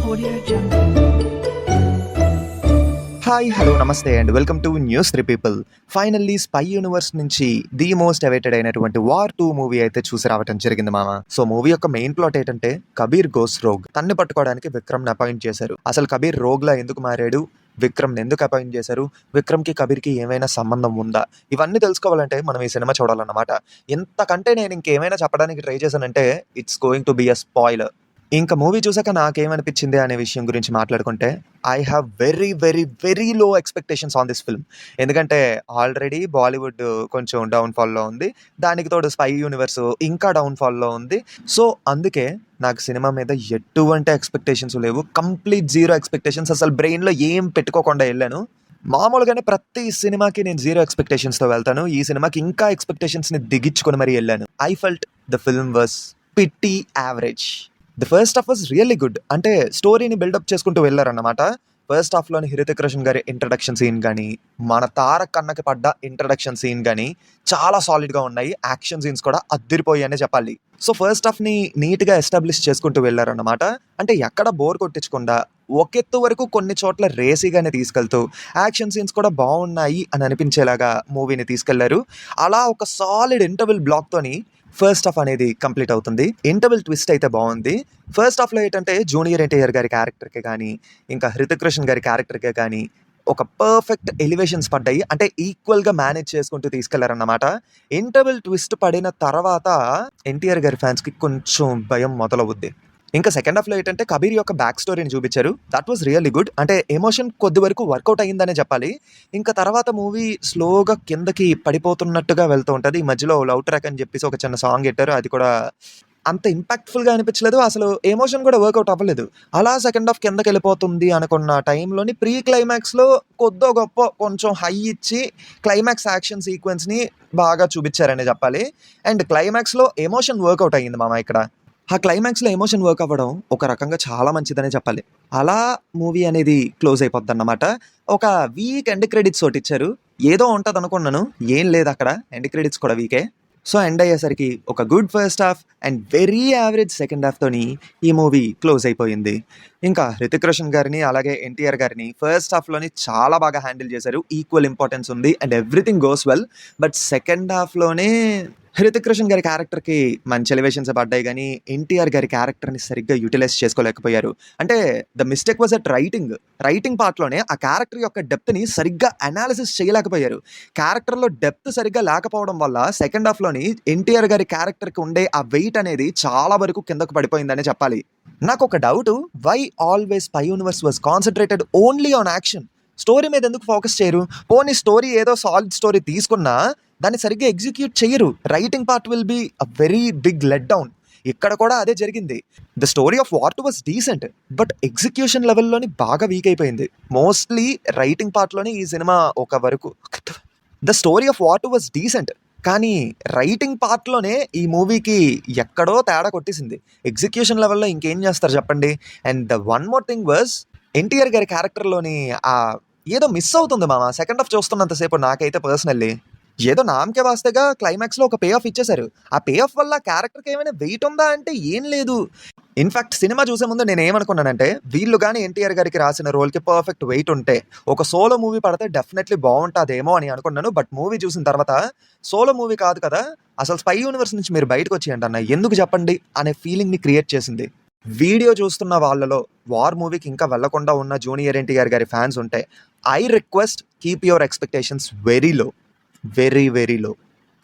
Audio Jungle. Hi hello నమస్తే and welcome to news 3 people. Finally spy universe నుంచి the most awaited అయినటువంటి war 2 movie అయితే చూసి రావడం జరిగింది మామ. సో మూవీ యొక్క మెయిన్ ప్లాట్ ఏంటంటే కబీర్ గోస్ రోగ్. తన్ని పట్టుకోవడానికి విక్రమ్ ని అపాయింట్ చేశారు. అసలు కబీర్ రోగ్ లా ఎందుకు మారాడు, విక్రమ్ ని ఎందుకు అపాయింట్ చేశారు, విక్రమ్ కి కబీర్ కి ఏమైనా సంబంధం ఉందా, ఇవన్నీ తెలుసుకోవాలంటే మనం ఈ సినిమా చూడాలన్నమాట. ఇంతకంటే నేను ఇంకేమైనా చెప్పడానికి ట్రై చేశానంటే it's going to be a spoiler. ఇంకా మూవీ చూసాక నాకేమనిపించింది అనే విషయం గురించి మాట్లాడుకుంటే I have very very very low expectations on this film. ఎందుకంటే ఆల్రెడీ బాలీవుడ్ కొంచెం డౌన్ఫాల్లో ఉంది, దానికి తోడు స్పై యూనివర్స్ ఇంకా డౌన్ఫాల్లో ఉంది. సో అందుకే నాకు సినిమా మీద ఎటువంటి ఎక్స్పెక్టేషన్స్ లేవు, కంప్లీట్ జీరో ఎక్స్పెక్టేషన్స్. అసలు బ్రెయిన్లో ఏం పెట్టుకోకుండా వెళ్ళాను. మామూలుగానే ప్రతి సినిమాకి నేను జీరో ఎక్స్పెక్టేషన్స్తో వెళ్తాను. ఈ సినిమాకి ఇంకా ఎక్స్పెక్టేషన్స్ని దిగించుకొని మరీ వెళ్ళాను. I felt the film was pretty average. The first half was really good. అంటే స్టోరీని బిల్డప్ చేసుకుంటూ వెళ్ళారన్నమాట. ఫస్ట్ హాఫ్లోని హృతిక్ రోషన్ గారి ఇంట్రడక్షన్ సీన్ కానీ, మన తారక్ కన్నకి పడ్డ ఇంట్రడక్షన్ సీన్ కానీ చాలా సాలిడ్గా ఉన్నాయి. యాక్షన్ సీన్స్ కూడా అద్దరిపోయాయనే చెప్పాలి. సో ఫస్ట్ హాఫ్ని నీట్గా ఎస్టాబ్లిష్ చేసుకుంటూ వెళ్ళారన్నమాట. అంటే ఎక్కడ బోర్ కొట్టించకుండా ఒకెత్తు వరకు కొన్ని చోట్ల రేసీగానే తీసుకెళ్తూ యాక్షన్ సీన్స్ కూడా బాగున్నాయి అని అనిపించేలాగా మూవీని తీసుకెళ్లారు. అలా ఒక సాలిడ్ ఇంటర్వెల్ బ్లాక్తోని ఫస్ట్ హాఫ్ అనేది కంప్లీట్ అవుతుంది. ఇంటర్వెల్ ట్విస్ట్ అయితే బాగుంది. ఫస్ట్ హాఫ్లో ఏంటంటే జూనియర్ ఎన్టీఆర్ గారి క్యారెక్టర్కే కానీ, ఇంకా హృతిక్ రోషన్ గారి క్యారెక్టర్కే కానీ ఒక పర్ఫెక్ట్ ఎలివేషన్స్ పడ్డాయి. అంటే ఈక్వల్గా మేనేజ్ చేసుకుంటూ తీసుకెళ్లారన్నమాట. ఇంటర్వెల్ ట్విస్ట్ పడిన తర్వాత ఎన్టీఆర్ గారి ఫ్యాన్స్కి కొంచెం భయం మొదలవుద్ది. ఇంకా సెకండ్ హాఫ్లో ఏంటంటే కబీర్ యొక్క బ్యాక్ స్టోరీని చూపించారు. That was really good. అంటే ఎమోషన్ కొద్ది వరకు వర్కౌట్ అయ్యిందనే చెప్పాలి. ఇంకా తర్వాత మూవీ స్లోగా కిందకి పడిపోతున్నట్టుగా వెళ్తూ ఉంటుంది. ఈ మధ్యలో లవ్ ట్రాక్ అని చెప్పేసి ఒక చిన్న సాంగ్ పెట్టారు, అది కూడా అంత ఇంపాక్ట్ఫుల్గా అనిపించలేదు. అసలు ఎమోషన్ కూడా వర్కౌట్ అవ్వలేదు. అలా సెకండ్ హాఫ్ కిందకి వెళ్ళిపోతుంది అనుకున్న టైంలోని ప్రీ క్లైమాక్స్లో కొద్దో గొప్ప కొంచెం హై ఇచ్చి క్లైమాక్స్ యాక్షన్ సీక్వెన్స్ని బాగా చూపించారనే చెప్పాలి. అండ్ క్లైమాక్స్లో ఎమోషన్ వర్కౌట్ అయ్యింది మామ. ఇక్కడ ఆ క్లైమాక్స్లో ఎమోషన్ వర్క్ అవ్వడం ఒక రకంగా చాలా మంచిదనే చెప్పాలి. అలా మూవీ అనేది క్లోజ్ అయిపోద్ది అన్నమాట. ఒక వీక్ ఎండ్ క్రెడిట్స్ ఒకటి ఇచ్చారు. ఏదో ఉంటుంది అనుకున్నాను, ఏం లేదు అక్కడ. ఎండ్ క్రెడిట్స్ కూడా వీకే. సో ఎండ్ అయ్యేసరికి ఒక good first half and very average second హాఫ్తోని ఈ మూవీ క్లోజ్ అయిపోయింది. ఇంకా హృతిక్ రోషన్ గారిని అలాగే ఎన్టీఆర్ గారిని ఫస్ట్ హాఫ్లోని చాలా బాగా హ్యాండిల్ చేశారు. ఈక్వల్ ఇంపార్టెన్స్ ఉంది and everything goes well. But second హాఫ్లోనే హృతిక్ రోషన్ గారి క్యారెక్టర్కి మంచి ఎలివేషన్స్ పడ్డాయి, కానీ ఎన్టీఆర్ గారి క్యారెక్టర్ని సరిగ్గా యూటిలైజ్ చేసుకోలేకపోయారు. అంటే the mistake was at writing పార్ట్లోనే ఆ క్యారెక్టర్ యొక్క డెప్త్ని సరిగ్గా అనాలిసిస్ చేయలేకపోయారు. క్యారెక్టర్లో డెప్త్ సరిగ్గా లేకపోవడం వల్ల సెకండ్ హాఫ్లోని ఎన్టీఆర్ గారి క్యారెక్టర్కి ఉండే ఆ వెయిట్ అనేది చాలా వరకు కిందకు పడిపోయిందనే చెప్పాలి. నాకు ఒక doubt, why always spy universe was concentrated only on action? Story మీద ఎందుకు ఫోకస్ చేయరు? పోనీ స్టోరీ ఏదో సాలిడ్ స్టోరీ తీసుకున్నా దాన్ని సరిగ్గా ఎగ్జిక్యూట్ చేయరు. Writing part will be a very big let down. ఇక్కడ కూడా అదే జరిగింది. The story of War 2 was decent, but execution లెవెల్లోని బాగా వీక్ అయిపోయింది. మోస్ట్లీ రైటింగ్ పార్ట్లోని ఈ సినిమా ఒక వరకు. The story of War 2 was decent, కానీ రైటింగ్ పార్ట్లోనే ఈ మూవీకి ఎక్కడో తేడా కొట్టేసింది. ఎగ్జిక్యూషన్ లెవెల్లో ఇంకేం చేస్తారు చెప్పండి. And the one more thing was NTR గారి క్యారెక్టర్లోని ఆ ఏదో మిస్ అవుతుంది మామ. సెకండ్ హాఫ్ చూస్తున్నంతసేపు నాకైతే పర్సనల్లీ ఏదో నామకే వాస్తేగా క్లైమాక్స్లో ఒక పే ఆఫ్ ఇచ్చేశారు. ఆ పే ఆఫ్ వల్ల క్యారెక్టర్కి ఏమైనా వెయిట్ ఉందా అంటే ఏం లేదు. ఇన్ఫ్యాక్ట్ సినిమా చూసే ముందు నేను ఏమనుకున్నానంటే, వీళ్ళు కానీ ఎన్టీఆర్ గారికి రాసిన రోల్కి పర్ఫెక్ట్ వెయిట్ ఉంటే ఒక సోలో మూవీ పడితే డెఫినెట్లీ బాగుంటుందేమో అని అనుకున్నాను. బట్ మూవీ చూసిన తర్వాత సోలో మూవీ కాదు కదా, అసలు స్పై యూనివర్స్ నుంచి మీరు బయటకు వచ్చేయండి అన్న, ఎందుకు చెప్పండి అనే ఫీలింగ్ని క్రియేట్ చేసింది. వీడియో చూస్తున్న వాళ్ళలో వార్ మూవీకి ఇంకా వెళ్లకుండా ఉన్న జూనియర్ ఎన్టీఆర్ గారి ఫ్యాన్స్ ఉంటే I request keep your expectations very low, very very low.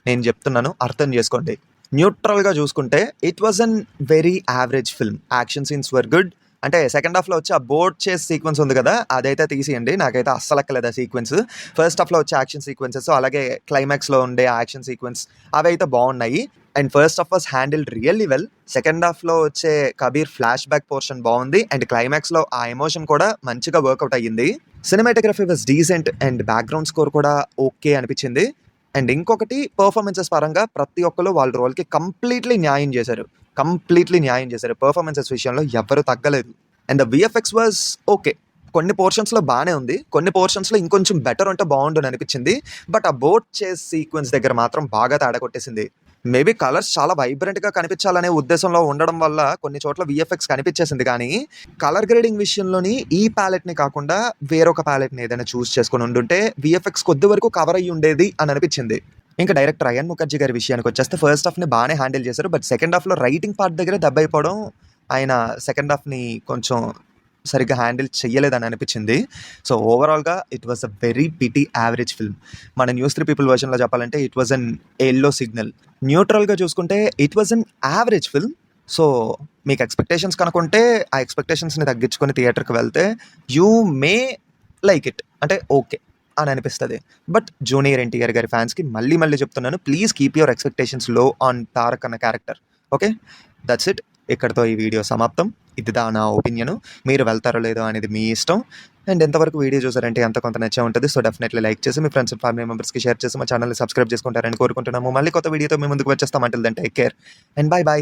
నేను చెప్తున్నాను, అర్థం చేసుకోండి. న్యూట్రల్గా చూసుకుంటే it was an very average film. Action scenes were good. అంటే సెకండ్ హాఫ్లో వచ్చి ఆ బోట్ చేస్ సీక్వెన్స్ ఉంది కదా, అదైతే తీసేయండి, నాకైతే అస్సలు ఎక్కలేదు ఆ సీక్వెన్స్. ఫస్ట్ హాఫ్లో వచ్చే యాక్షన్ సీక్వెన్సెస్ అలాగే క్లైమాక్స్లో ఉండే యాక్షన్ సీక్వెన్స్ అవి అయితే బాగున్నాయి. And first half was handled really well. Second హాఫ్లో వచ్చే కబీర్ ఫ్లాష్ బ్యాక్ పోర్షన్ బాగుంది. అండ్ క్లైమాక్స్లో ఆ ఎమోషన్ కూడా మంచిగా వర్కౌట్ అయ్యింది. Cinematography was decent and background score కూడా ఓకే అనిపించింది. అండ్ ఇంకొకటి, పర్ఫార్మెన్సెస్ పరంగా ప్రతి ఒక్కరు వాళ్ళ రోల్కి కంప్లీట్లీ న్యాయం చేశారు. పర్ఫార్మెన్సెస్ విషయంలో ఎవరు తగ్గలేదు. And the VFX was okay. కొన్ని పోర్షన్స్లో బాగానే ఉంది, కొన్ని పోర్షన్స్లో ఇంకొంచెం బెటర్ ఉంటే బాగుండు అనిపించింది. బట్ ఆ బోట్ చేస్ సీక్వెన్స్ దగ్గర మాత్రం బాగా తేడా కొట్టేసింది. మేబీ కలర్స్ చాలా వైబ్రెంట్‌గా కనిపించాలనే ఉద్దేశంలో ఉండడం వల్ల కొన్ని చోట్ల వీఎఫ్ఎక్స్ కనిపించేసింది కానీ, కలర్ గ్రేడింగ్ విషయంలోని ఈ ప్యాలెట్‌ని కాకుండా వేరొక ప్యాలెట్‌ని ఏదైనా చూజ్ చేసుకొని ఉండుంటే వీఎఫ్ఎక్స్ కొద్ది వరకు కవర్ అయ్యి ఉండేది అని అనిపించింది. ఇంకా డైరెక్టర్ అయాన్ ముఖర్జీ గారి విషయానికొచ్చేస్తే ఫస్ట్ హాఫ్‌ని బానే హ్యాండిల్ చేశారు. బట్ సెకండ్ హాఫ్‌లో రైటింగ్ పార్ట్ దగ్గర దెబ్బయిపోవడం, ఆయన సెకండ్ హాఫ్‌ని కొంచెం సరిగ్గా హ్యాండిల్ చెయ్యలేదని అనిపించింది. సో, ఓవరాల్‌గా it was a very pity average film. మన న్యూస్ 3 పీపుల్ వెర్షన్‌లో చెప్పాలంటే it was an yellow signal. న్యూట్రల్‌గా చూసుకుంటే it was an average film. So, మీకు ఎక్స్‌పెక్టేషన్స్ కనుకుంటే ఆ ఎక్స్‌పెక్టేషన్స్‌ని తగ్గించుకొని థియేటర్‌కి వెళ్తే యూ మే లైక్ ఇట్. అంటే ఓకే అని అనిపిస్తది. బట్ జూనియర్ ఎన్టీఆర్ గారి ఫ్యాన్స్‌కి మళ్ళీ మళ్ళీ చెప్తున్నాను, ప్లీజ్ కీప్ యువర్ ఎక్స్‌పెక్టేషన్స్ లో ఆన్ తారక్ అన్న క్యారెక్టర్. ఓకే. That's it. ఇక్కడితో ఈ వీడియో సమాప్తం. ఇది నా ఒపీనియను. మీరు వెళ్తారో లేదో అనేది మీ ఇష్టం. అండ్ ఎంతవరకు వీడియో చూసారంటే ఎంతో కొంత నచ్చే ఉంటుంది. సో, డెఫినెట్లీ లైక్ చేసి మీ ఫ్రెండ్స్ అండ్ ఫ్యామిలీ మెంబర్స్‌కి షేర్ చేసి మా ఛానల్‌ని సబ్స్క్రైబ్ చేసుకుంటారని కోరుకుంటున్నాము. మళ్ళీ కొత్త వీడియోతో మీ ముందుకు వచ్చేస్తాం. Until then take care and bye by.